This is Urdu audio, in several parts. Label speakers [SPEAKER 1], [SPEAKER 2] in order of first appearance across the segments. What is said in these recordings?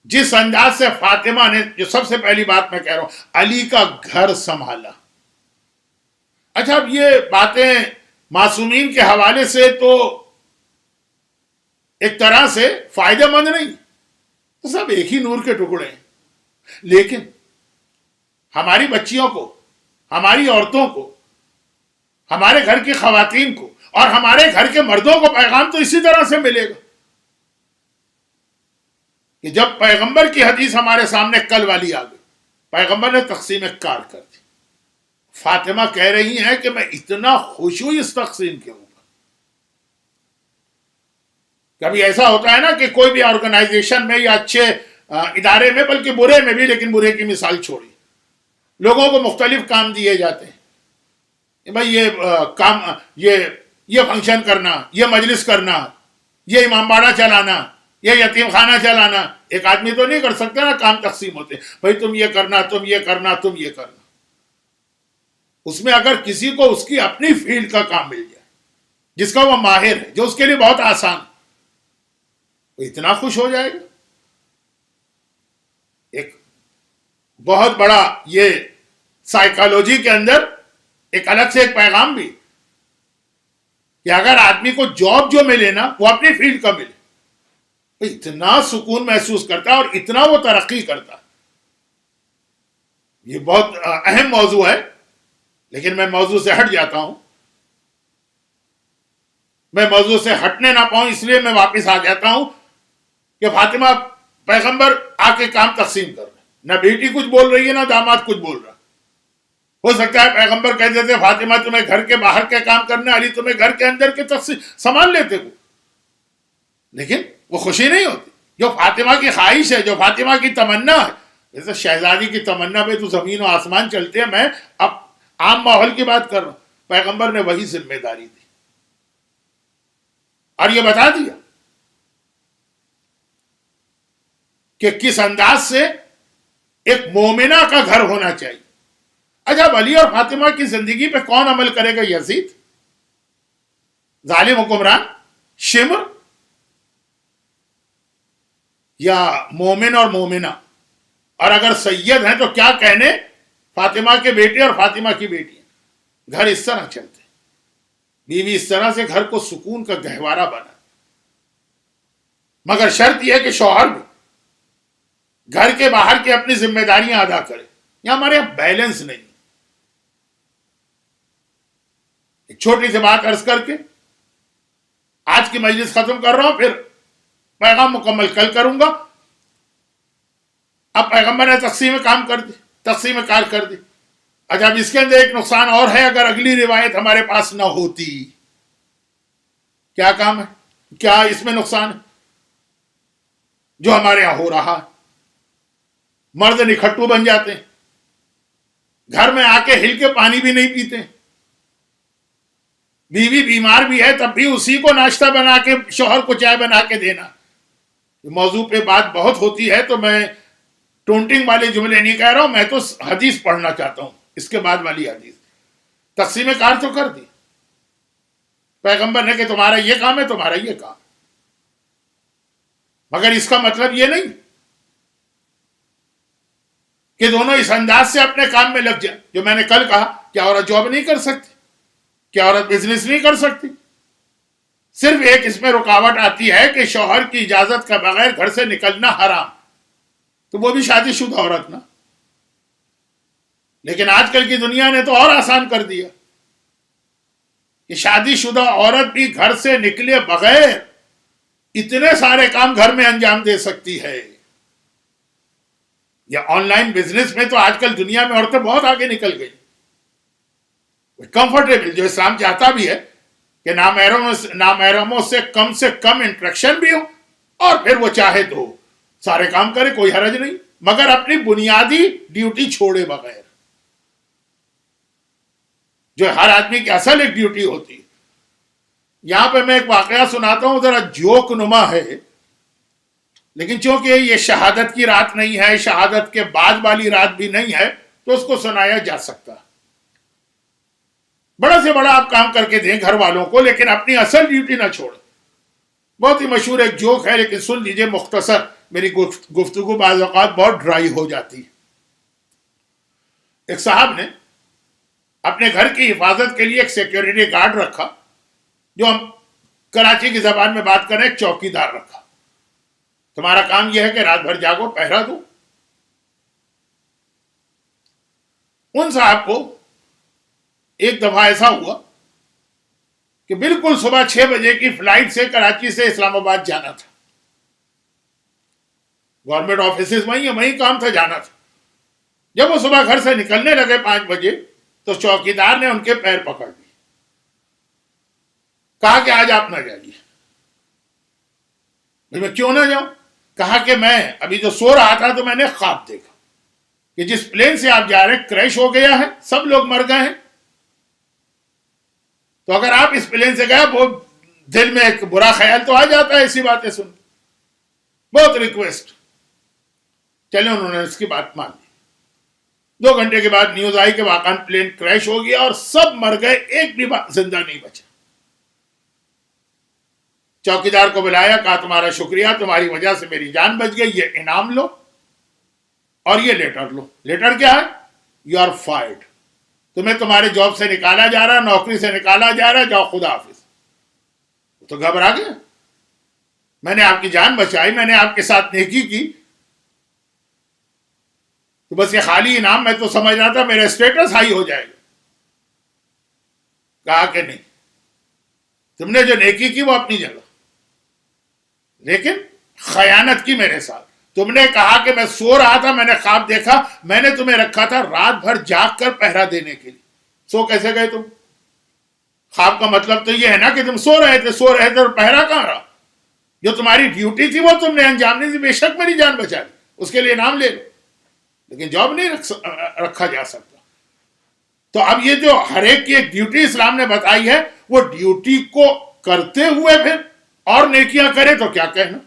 [SPEAKER 1] جس انداز سے فاطمہ نے، جو سب سے پہلی بات میں کہہ رہا ہوں، علی کا گھر سنبھالا. اچھا اب یہ باتیں معصومین کے حوالے سے تو ایک طرح سے فائدہ مند نہیں، سب ایک ہی نور کے ٹکڑے ہیں، لیکن ہماری بچیوں کو، ہماری عورتوں کو، ہمارے گھر کی خواتین کو اور ہمارے گھر کے مردوں کو پیغام تو اسی طرح سے ملے گا کہ جب پیغمبر کی حدیث ہمارے سامنے کل والی آ گئی، پیغمبر نے تقسیم کار کر دی. فاطمہ کہہ رہی ہیں کہ میں اتنا خوش ہوئی اس تقسیم کے اوپر. کبھی ایسا ہوتا ہے نا کہ کوئی بھی آرگنائزیشن میں یا اچھے ادارے میں، بلکہ برے میں بھی، لیکن برے کی مثال چھوڑی، لوگوں کو مختلف کام دیے جاتے ہیں کہ بھائی یہ کام، یہ فنکشن کرنا، یہ مجلس کرنا، یہ امام باڑہ چلانا، یہ یتیم خانہ چلانا. ایک آدمی تو نہیں کر سکتا نا، کام تقسیم ہوتے، بھائی تم یہ کرنا، تم یہ کرنا، تم یہ کرنا. اس میں اگر کسی کو اس کی اپنی فیلڈ کا کام مل جائے، جس کا وہ ماہر ہے، جو اس کے لیے بہت آسان، وہ اتنا خوش ہو جائے گا. ایک بہت بڑا یہ سائیکالوجی کے اندر ایک الگ سے ایک پیغام بھی کہ اگر آدمی کو جاب جو ملے نا، وہ اپنی فیلڈ کا ملے، اتنا سکون محسوس کرتا ہے اور اتنا وہ ترقی کرتا ہے. یہ بہت اہم موضوع ہے، لیکن میں موضوع سے ہٹ جاتا ہوں. میں موضوع سے ہٹنے نہ پاؤں اس لیے میں واپس آ جاتا ہوں کہ فاطمہ پیغمبر آ کے کام تقسیم کر رہے، نہ بیٹی کچھ بول رہی ہے، نہ داماد کچھ بول رہا. ہو سکتا ہے پیغمبر کہہ دیتے فاطمہ تمہیں گھر کے باہر کے کام کرنا، علی تمہیں گھر کے اندر کے تقسیم سنبھال لیتے کو، لیکن وہ خوشی نہیں ہوتی. جو فاطمہ کی خواہش ہے، جو فاطمہ کی تمنا ہے، جیسے شہزادی کی تمنا پہ تو زمین و آسمان چلتے ہیں. میں اب عام ماحول کی بات کر رہا ہوں. پیغمبر نے وہی ذمہ داری دی اور یہ بتا دیا کہ کس انداز سے ایک مومنہ کا گھر ہونا چاہیے. اچھا علی اور فاطمہ کی زندگی پہ کون عمل کرے گا؟ یزید، ظالم حکمران، شمر، یا مومن اور مومنہ؟ اور اگر سید ہیں تو کیا کہنے فاطمہ کے بیٹے اور فاطمہ کی بیٹی. گھر اس طرح چلتے، بیوی اس طرح سے گھر کو سکون کا گہوارہ بنا. مگر شرط یہ ہے کہ شوہر بھی گھر کے باہر کی اپنی ذمہ داریاں ادا کرے. یا ہمارے یہاں بیلنس نہیں. ایک چھوٹی سی بات عرض کر کے آج کی مجلس ختم کر رہا ہوں، پھر پیغام مکمل کل کروں گا. اب پیغمبر نے تقسیم کام کر دی، تقسیم کار کر دی. اچھا اب اس کے اندر ایک نقصان اور ہے، اگر اگلی روایت ہمارے پاس نہ ہوتی. کیا کام ہے؟ کیا اس میں نقصان ہے جو ہمارے یہاں ہو رہا ہے؟ مرد نکھٹو بن جاتے ہیں، گھر میں آ کے ہل کے پانی بھی نہیں پیتے. بیوی بیمار بھی ہے تب بھی اسی کو ناشتہ بنا کے، شوہر کو چائے بنا کے دینا. موضوع پہ بات بہت ہوتی ہے تو میں ٹونٹنگ والے جملے نہیں کہہ رہا ہوں، میں تو حدیث پڑھنا چاہتا ہوں. اس کے بعد والی حدیث تقسیم کار تو کر دی پیغمبر نے کہ تمہارا یہ کام ہے، تمہارا یہ کام. مگر اس کا مطلب یہ نہیں کہ دونوں اس انداز سے اپنے کام میں لگ جائیں. جو میں نے کل کہا، کیا عورت جاب نہیں کر سکتی؟ کیا عورت بزنس نہیں کر سکتی؟ صرف ایک اس میں رکاوٹ آتی ہے کہ شوہر کی اجازت کا بغیر گھر سے نکلنا حرام. تو وہ بھی شادی شدہ عورت نا. لیکن آج کل کی دنیا نے تو اور آسان کر دیا کہ شادی شدہ عورت بھی گھر سے نکلے بغیر اتنے سارے کام گھر میں انجام دے سکتی ہے. یا آن لائن بزنس میں تو آج کل دنیا میں عورتیں بہت آگے نکل گئی. کمفرٹیبل، جو اسلام چاہتا بھی ہے کہ نامحرموں سے کم انٹریکشن بھی ہو، اور پھر وہ چاہے تو سارے کام کرے، کوئی حرج نہیں، مگر اپنی بنیادی ڈیوٹی چھوڑے بغیر، جو ہر آدمی کی اصل ایک ڈیوٹی ہوتی ہے. یہاں پہ میں ایک واقعہ سناتا ہوں، ذرا جوک نما ہے، لیکن چونکہ یہ شہادت کی رات نہیں ہے، شہادت کے بعد والی رات بھی نہیں ہے، تو اس کو سنایا جا سکتا ہے. بڑا سے بڑا آپ کام کر کے دیں گھر والوں کو، لیکن اپنی اصل ڈیوٹی نہ چھوڑیں. بہت ہی مشہور ایک جوک ہے، لیکن سن لیجئے مختصر، میری گفتگو بعض اوقات بہت ڈرائی ہو جاتی ہے. ایک صاحب نے اپنے گھر کی حفاظت کے لیے ایک سیکیورٹی گارڈ رکھا, جو ہم کراچی کی زبان میں بات کریں ایک چوکیدار رکھا. تمہارا کام یہ ہے کہ رات بھر جاگو, پہرا دو. ان صاحب کو ایک دفعہ ایسا ہوا کہ بالکل صبح 6 بجے کی فلائٹ سے کراچی سے اسلام آباد جانا تھا. گورنمنٹ آفیسز وہیں ہیں, وہیں کام تھا, جانا تھا. جب وہ صبح گھر سے نکلنے لگے 5 بجے تو چوکیدار نے ان کے پیر پکڑ لیے, کہا کہ آج آپ نہ جائیے. میں کیوں نہ جاؤں؟ کہا کہ میں ابھی جو سو رہا تھا تو میں نے خواب دیکھا کہ جس پلین سے آپ جا رہے ہیں کریش ہو گیا ہے, سب لوگ مر گئے ہیں. تو اگر آپ اس پلین سے گئے, وہ دل میں ایک برا خیال تو آ جاتا ہے ایسی باتیں سن. بہت ریکویسٹ. چلے انہوں نے اس کی بات مان لی. 2 گھنٹے کے بعد نیوز آئی کہ واقعاً پلین کریش ہو گیا اور سب مر گئے, ایک بھی زندہ نہیں بچا. چوکیدار کو بلایا, کہا تمہارا شکریہ, تمہاری وجہ سے میری جان بچ گئی, یہ انعام لو اور یہ لیٹر لو. لیٹر کیا ہے؟ You are fired. تمہیں تمہارے جاب سے نکالا جا رہا, نوکری سے نکالا جا رہا, جاؤ خدا حافظ. تو گھبرا گیا. میں نے آپ کی جان بچائی, میں نے آپ کے ساتھ نیکی کی, تو بس یہ خالی انعام میں تو سمجھ رہا تھا میرا اسٹیٹس ہائی ہو جائے گا. کہا کہ نہیں, تم نے جو نیکی کی وہ اپنی جگہ, لیکن خیانت کی میرے ساتھ. تم نے کہا کہ میں سو رہا تھا, میں نے خواب دیکھا, میں نے تمہیں رکھا تھا رات بھر جاگ کر پہرا دینے کے لیے. سو کیسے گئے تم؟ خواب کا مطلب تو یہ ہے نا کہ تم سو رہے تھے اور پہرا کہاں رہا؟ جو تمہاری ڈیوٹی تھی وہ تم نے انجام نہیں دی. بے شک میری جان بچا دی, اس کے لیے انعام لے لو, لیکن جاب نہیں رکھا جا سکتا. تو اب یہ جو ہر ایک کی ایک ڈیوٹی اسلام نے بتائی ہے, وہ ڈیوٹی کو کرتے ہوئے پھر اور نیکیاں کرے تو کیا کہنا.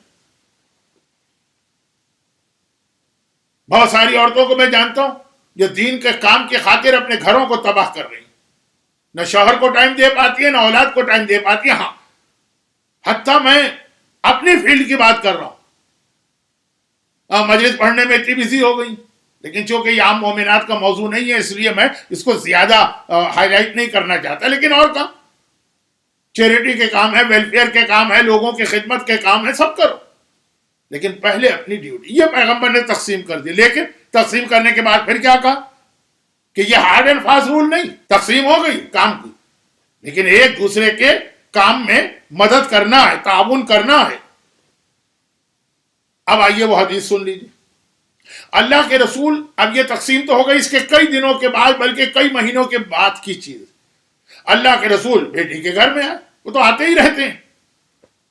[SPEAKER 1] بہت ساری عورتوں کو میں جانتا ہوں جو دین کے کام کی خاطر اپنے گھروں کو تباہ کر رہی ہیں. نہ شوہر کو ٹائم دے پاتی ہے, نہ اولاد کو ٹائم دے پاتی ہے. ہاں, حتیٰ میں اپنی فیلڈ کی بات کر رہا ہوں, مجلس پڑھنے میں اتنی بزی ہو گئی, لیکن چونکہ یہ عام مومنات کا موضوع نہیں ہے اس لیے میں اس کو زیادہ ہائی لائٹ نہیں کرنا چاہتا. لیکن اور کام, چیریٹی کے کام ہے, ویلفیئر کے کام ہے, لوگوں کی خدمت کے کام ہے, سب کرو, لیکن پہلے اپنی ڈیوٹی. یہ پیغمبر نے تقسیم کر دی, لیکن تقسیم کرنے کے بعد پھر کیا کہا کہ یہ ہارڈ اینڈ فاسٹ رول نہیں, تقسیم ہو گئی کام کی, لیکن ایک دوسرے کے کام میں مدد کرنا ہے, تعاون کرنا ہے. اب آئیے وہ حدیث سن لیجیے. اللہ کے رسول, اب یہ تقسیم تو ہو گئی اس کے کئی دنوں کے بعد, بلکہ کئی مہینوں کے بعد کی چیز. اللہ کے رسول بیٹی کے گھر میں آئے, وہ تو آتے ہی رہتے ہیں,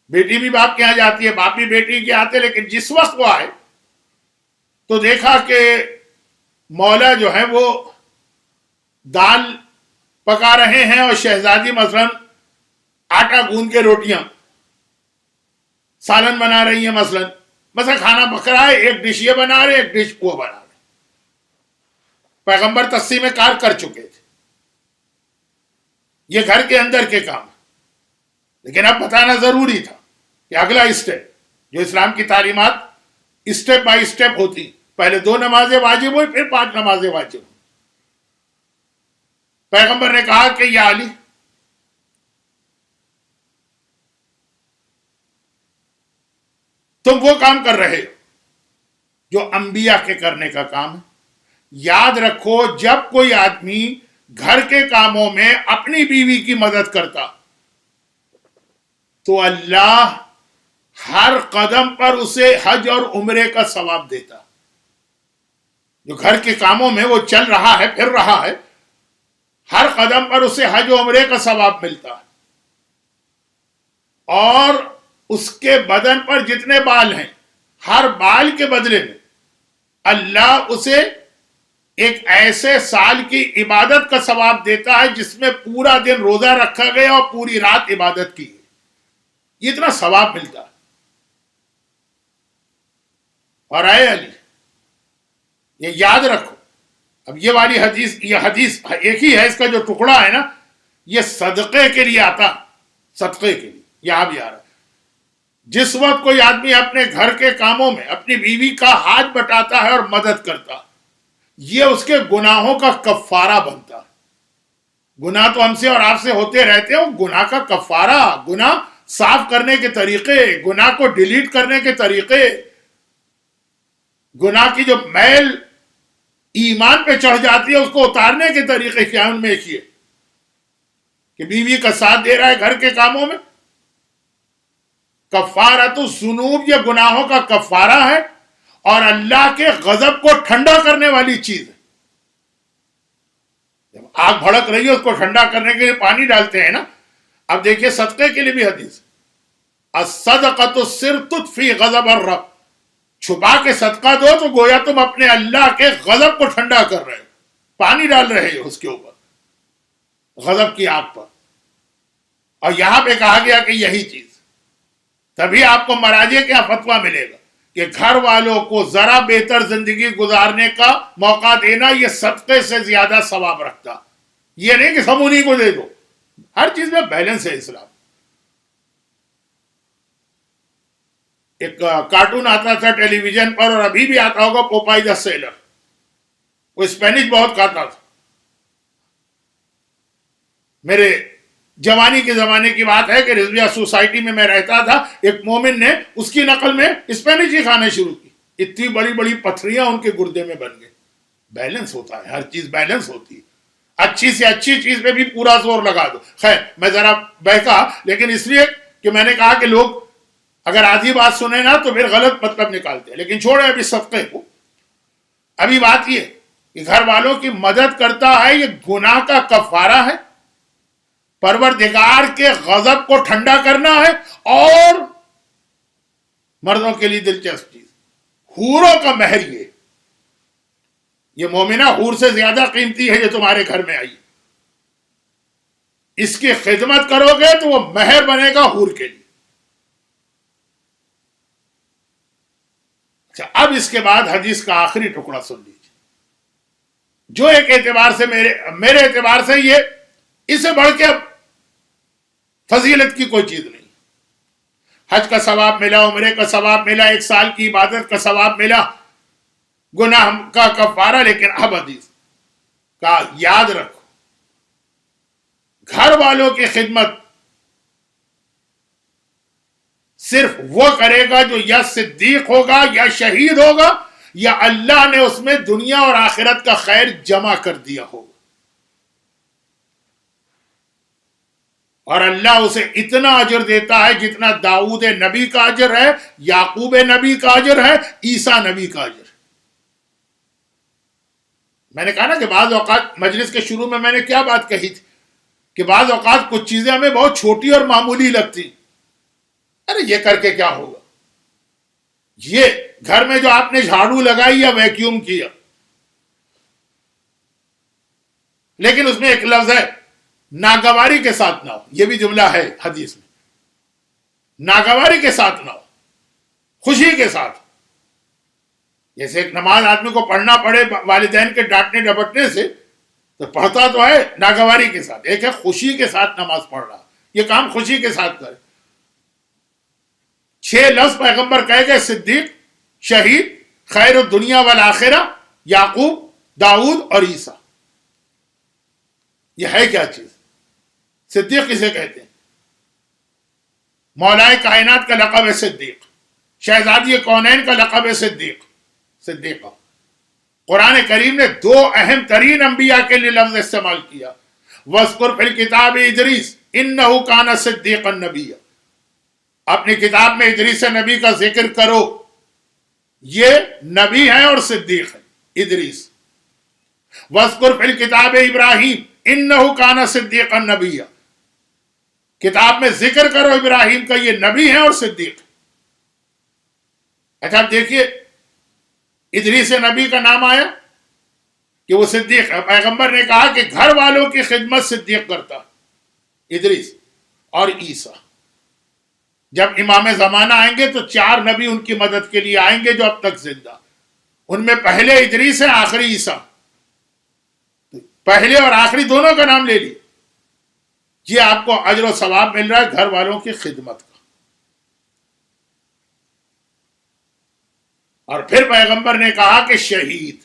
[SPEAKER 1] بیٹی بھی باپ کے یہاں جاتی ہے, باپ بھی بیٹی کے آتے, لیکن جس وقت وہ آئے تو دیکھا کہ مولا جو ہے وہ دال پکا رہے ہیں اور شہزادی مثلاً آٹا گوندھ کے روٹیاں, سالن بنا رہی ہیں, مثلا کھانا پک رہا ہے, ایک ڈش یہ بنا رہے, ایک ڈش وہ بنا رہے. پیغمبر تقسیم کار کر چکے تھے, یہ گھر کے اندر کے کام, لیکن اب بتانا ضروری تھا کہ اگلا اسٹیپ جو اسلام کی تعلیمات اسٹیپ بائی اسٹیپ ہوتی, پہلے 2 نمازیں واجب ہوئی, پھر 5 نمازیں واجب ہوئی. پیغمبر نے کہا کہ یا علی, تم وہ کام کر رہے ہو جو انبیاء کے کرنے کا کام ہے. یاد رکھو, جب کوئی آدمی گھر کے کاموں میں اپنی بیوی کی مدد کرتا تو اللہ ہر قدم پر اسے حج اور عمرے کا ثواب دیتا. جو گھر کے کاموں میں وہ چل رہا ہے, پھر رہا ہے, ہر قدم پر اسے حج و عمرے کا ثواب ملتا ہے. اور اس کے بدن پر جتنے بال ہیں, ہر بال کے بدلے میں اللہ اسے ایک ایسے سال کی عبادت کا ثواب دیتا ہے جس میں پورا دن روزہ رکھا گیا اور پوری رات عبادت کی. یہ اتنا ثواب ملتا ہے. اور اے علی, یہ یاد رکھو, اب یہ والی حدیث, یہ حدیث ایک ہی ہے, اس کا جو ٹکڑا ہے نا یہ صدقے کے لیے آتا, صدقے کے لیے, یہاں بھی آ رہا ہے. جس وقت کوئی آدمی اپنے گھر کے کاموں میں اپنی بیوی کا ہاتھ بٹاتا ہے اور مدد کرتا، یہ اس کے گناہوں کا کفارہ بنتا۔ گناہ تو ہم سے اور آپ سے ہوتے رہتے ہیں، گناہ کا کفارہ، گناہ صاف کرنے کے طریقے، گناہ کو ڈیلیٹ کرنے کے طریقے، گناہ کی جو میل ایمان پہ چڑھ جاتی ہے اس کو اتارنے کے طریقے کیا ان میں کیے کہ بیوی کا ساتھ دے رہا ہے گھر کے کاموں میں، کفارۃ الذنوب یہ گناہوں کا کفارہ ہے اور اللہ کے غضب کو ٹھنڈا کرنے والی چیز ہے۔ جب آگ بھڑک رہی ہے اس کو ٹھنڈا کرنے کے لیے پانی ڈالتے ہیں نا۔ اب دیکھیے صدقے کے لیے بھی حدیث، الصدقۃ سر تطفی غضب الرب، چھپا کے صدقہ دو تو گویا تم اپنے اللہ کے غضب کو ٹھنڈا کر رہے ہو، پانی ڈال رہے ہو اس کے اوپر، غضب کی آگ پر۔ اور یہاں پہ کہا گیا کہ یہی چیز، تبھی آپ کو مراجع کا فتویٰ ملے گا کہ گھر والوں کو ذرا بہتر زندگی گزارنے کا موقع دینا یہ صدقے سے زیادہ ثواب رکھتا۔ یہ نہیں کہ سمونی کو دے دو، ہر چیز میں بیلنس ہے اسلام۔ ایک کارٹون آتا تھا ٹیلی ویژن پر اور ابھی بھی آتا ہوگا، پوپائی دا سیلر، وہ اسپینش بہت کھاتا تھا۔ میرے جوانی کے زمانے کی بات ہے کہ رضویہ سوسائٹی میں رہتا تھا، ایک مومن نے اس کی نقل میں اسپینش ہی کھانے شروع کی، اتنی بڑی بڑی پتھریاں ان کے گردے میں بن گئے۔ بیلنس ہوتا ہے، ہر چیز بیلنس ہوتی ہے، اچھی سے اچھی چیز پہ بھی پورا زور لگا دو۔ خیر میں ذرا بہکا، لیکن اس لیے کہ میں نے کہا کہ لوگ اگر آدھی بات سنیں نا تو پھر غلط مطلب نکالتے ہیں، لیکن چھوڑے ابھی صدقے کو۔ ابھی بات یہ کہ گھر والوں کی مدد کرتا ہے، یہ گناہ کا کفارہ ہے، پروردگار کے غضب کو ٹھنڈا کرنا ہے، اور مردوں کے لیے دلچسپ چیز، حوروں کا مہر یہ مومنہ حور سے زیادہ قیمتی ہے جو تمہارے گھر میں آئی، اس کی خدمت کرو گے تو وہ مہر بنے گا حور کے لیے۔ اچھا اب اس کے بعد حدیث کا آخری ٹکڑا سن لیجیے، جو ایک اعتبار سے میرے اعتبار سے یہ اس سے بڑھ کے اب فضیلت کی کوئی چیز نہیں۔ حج کا ثواب ملا، عمرے کا ثواب ملا، ایک سال کی عبادت کا ثواب ملا، گناہ کا کفارہ، لیکن اب حدیث کا یاد رکھو، گھر والوں کی خدمت صرف وہ کرے گا جو یا صدیق ہوگا یا شہید ہوگا یا اللہ نے اس میں دنیا اور آخرت کا خیر جمع کر دیا ہوگا، اور اللہ اسے اتنا اجر دیتا ہے جتنا داؤد نبی کا اجر ہے، یعقوب نبی کا اجر ہے، عیسیٰ نبی کا اجر ہے۔ میں نے کہا نا کہ بعض اوقات مجلس کے شروع میں نے کیا بات کہی تھی کہ بعض اوقات کچھ چیزیں ہمیں بہت چھوٹی اور معمولی لگتی، ارے یہ کر کے کیا ہوگا، یہ گھر میں جو آپ نے جھاڑو لگائی یا ویکیوم کیا، لیکن اس میں ایک لفظ ہے ناگواری کے ساتھ نہ ہو، یہ بھی جملہ ہے حدیث میں، ناگواری کے ساتھ نہ ہو، خوشی کے ساتھ۔ جیسے ایک نماز آدمی کو پڑھنا پڑے والدین کے ڈانٹنے ڈپٹنے سے تو پڑھتا تو ہے ناگواری کے ساتھ، ایک ہے خوشی کے ساتھ نماز پڑھ رہا، یہ کام خوشی کے ساتھ کرے۔ 6 لفظ پیغمبر کہہ گئے، صدیق، شہید، خیر الدنیا والآخرہ، یعقوب، داؤد اور عیسیٰ۔ یہ ہے کیا چیز؟ صدیق کسے کہتے ہیں؟ مولائے کائنات کا لقب ہے صدیق، شہزادی کونین کا لقب ہے صدیقہ۔ قرآن کریم نے 2 اہم ترین انبیاء کے لیے لفظ استعمال کیا، وَاذْكُرْ فِي الْكِتَابِ ادریس إِنَّهُ كَانَ صِدِّيقًا نَبِيًّا، اپنی کتاب میں ادریس نبی کا ذکر کرو، یہ نبی ہیں اور صدیق ہیں ادریس۔ وَاذْكُرْ فِي الْكِتَابِ ابراہیم إِنَّهُ كَانَ صِدِّيقًا نَبِيًّا، کتاب میں ذکر کرو ابراہیم کا، یہ نبی ہیں اور صدیق۔ اچھا اب دیکھیے ادریس نبی کا نام آیا کہ وہ صدیق ہے، پیغمبر نے کہا کہ گھر والوں کی خدمت صدیق کرتا، ادریس اور عیسیٰ۔ جب امام زمانہ آئیں گے تو 4 نبی ان کی مدد کے لیے آئیں گے جو اب تک زندہ، ان میں پہلے ادریس ہے، آخری عیسیٰ، پہلے اور آخری دونوں کا نام لے لیے۔ یہ آپ کو اجر و ثواب مل رہا ہے گھر والوں کی خدمت کا۔ اور پھر پیغمبر نے کہا کہ شہید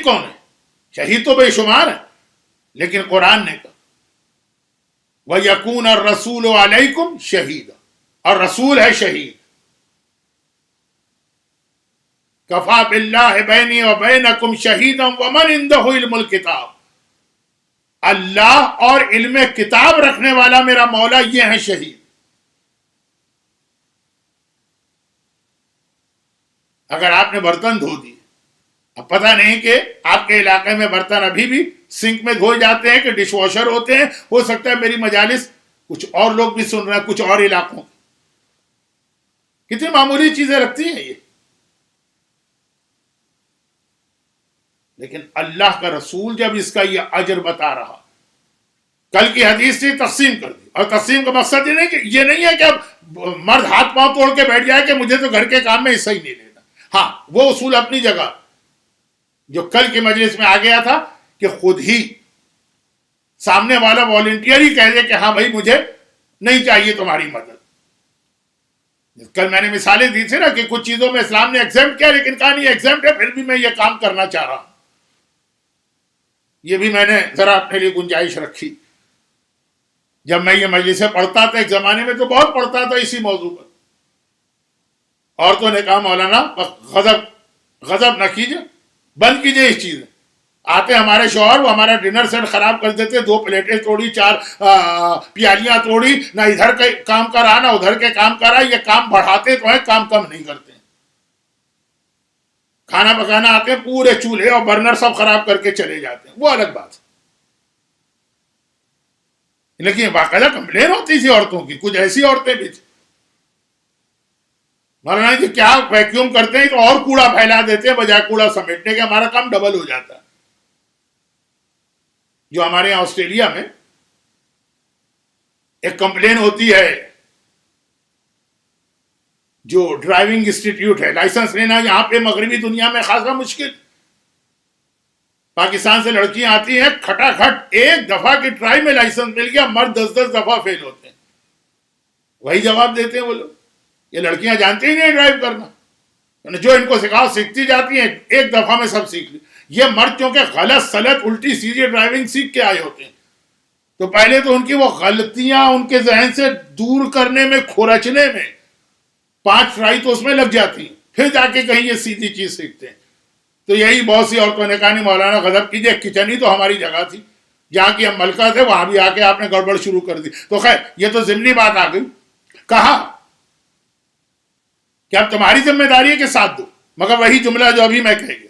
[SPEAKER 1] کون ہے؟ شہید تو بے شمار ہے، لیکن قرآن نے کہا وَيَكُونَ الرَّسُولُ عَلَيْكُمْ شَهِيدًا، اور رسول ہے شہید. کفا باللہ بینی و بینکم شہیدا ومن عندہ علم الکتاب، اللہ اور علم کتاب رکھنے والا میرا مولا یہ ہے شہید. اگر آپ نے برتن دھو دیے، اب پتہ نہیں کہ آپ کے علاقے میں برتن ابھی بھی سنک میں دھوئے جاتے ہیں کہ ڈش واشر ہوتے ہیں، ہو سکتا ہے میری مجالس کچھ اور لوگ بھی سن رہے ہیں کچھ اور علاقوں کی. کتنی معمولی چیزیں رکھتی ہیں یہ، لیکن اللہ کا رسول جب اس کا یہ اجر بتا رہا، کل کی حدیث سے تقسیم کر دی. اور تقسیم کا مقصد یہ نہیں ہے کہ اب مرد ہاتھ پاؤں توڑ کے بیٹھ جائے کہ مجھے تو گھر کے کام میں حصہ ہی نہیں لینا. ہاں وہ اصول اپنی جگہ، جو کل کی مجلس میں آ گیا تھا کہ خود ہی سامنے والا والنٹیئر ہی کہہ دے کہ ہاں بھائی مجھے نہیں چاہیے تمہاری مدد. کل میں نے مثالیں دی تھی نا کہ کچھ چیزوں میں اسلام نے ایگزمپٹ کیا، لیکن کہا نہیں ایگزمپٹ ہے پھر بھی میں یہ کام کرنا چاہ رہا ہوں. یہ بھی میں نے ذرا اپنے لیے گنجائش رکھی. جب میں یہ مجلسیں پڑھتا تھا ایک زمانے میں تو بہت پڑھتا تھا اسی موضوع پر، عورتوں نے کہا مولانا غضب نہ کیجئے، بند کیجئے اس چیز. آتے ہمارے شوہر، وہ ہمارا ڈنر سیٹ خراب کر دیتے، 2 پلیٹیں توڑی، 4 پیالیاں توڑی، نہ ادھر کے کام کرا نہ ادھر کے کام کرا. یہ کام بڑھاتے تو ہیں، کام کم نہیں کرتے. کھانا پکانا آتے ہیں، پورے چولہے اور برنر سب خراب کر کے چلے جاتے ہیں، وہ الگ بات ہے. لیکن باقاعدہ کمپلین ہوتی تھی عورتوں کی، کچھ ایسی عورتیں بھی تھیں مولانا جی کیا ویکیوم کرتے ہیں تو اور کوڑا پھیلا دیتے ہیں بجائے کوڑا سمیٹنے کے، ہمارا کام ڈبل ہو جاتا ہے. جو ہمارے یہاں آسٹریلیا میں ایک کمپلین ہوتی ہے، جو ڈرائیونگ انسٹیٹیوٹ ہے، لائسنس لینا یہاں پہ مغربی دنیا میں خاصا مشکل. پاکستان سے لڑکیاں آتی ہیں، کھٹا کھٹ ایک دفعہ کی ٹرائی میں لائسنس مل گیا، مرد 10 دفعہ فیل ہوتے ہیں. وہی جواب دیتے ہیں وہ لوگ، یہ لڑکیاں جانتی ہی نہیں ڈرائیو کرنا، جو ان کو سکھاؤ سیکھتی جاتی ہیں، ایک دفعہ میں سب سیکھ لی. یہ مرد کیونکہ غلط سلط الٹی سیدھی ڈرائیونگ سیکھ کے آئے ہوتے ہیں، تو پہلے تو ان کی وہ غلطیاں ان کے ذہن سے دور کرنے میں، کھرچنے میں 5 ٹرائی تو اس میں لگ جاتی ہیں، پھر جا کے کہیں یہ سیدھی چیز سیکھتے ہیں. تو یہی بہت سی عورتوں نے کہا نہیں مولانا غضب کیجیے، کچن ہی تو ہماری جگہ تھی، جہاں کی ہم ملکہ تھے وہاں بھی آ کے آپ نے گڑبڑ شروع کر دی. تو خیر یہ تو ضمنی بات آ گئی. کہا کہ اب تمہاری ذمہ داری ہے کہ ساتھ دو، مگر وہی جملہ جو ابھی میں کہہ گیا،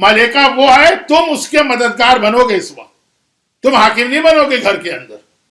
[SPEAKER 1] ملکہ وہ ہے تم اس کے مددگار بنو گے. اس وقت تم حاکم نہیں بنو گے گھر کے اندر.